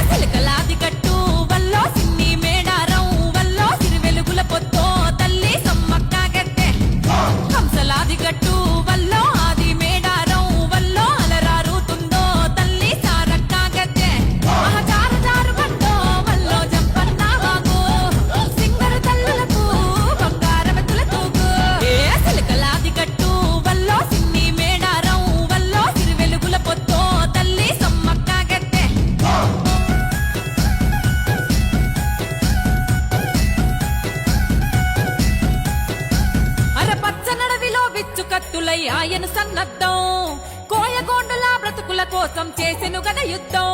చిలకలాది గట్టు వల్లో సిన్ని మేడారం వల్లో సిరి వెలుగుల పొత్తో తల్లి సమ్మక్క గద్దె కంసలాది గట్టు వల్లో ఆది మేడారం వల్లో అలరారుతుందో తల్లి సారక్క గద్దె మహజారు జారు బండో వల్లో జంపన్న వాగు సింగరు తల్లులకు బంగారమెత్తుల తూగు చిలకలాది గట్టు వల్లో సిన్ని మేడారం వల్లో సిరి వెలుగుల పొత్తో తల్లి సమ్మక్క గద్దె పచ్చనడవిలో విచ్చు కత్తులై ఆయన సన్నద్దం కోయగోండుల బ్రతుకుల కోసం చేసెను గద యుద్ధం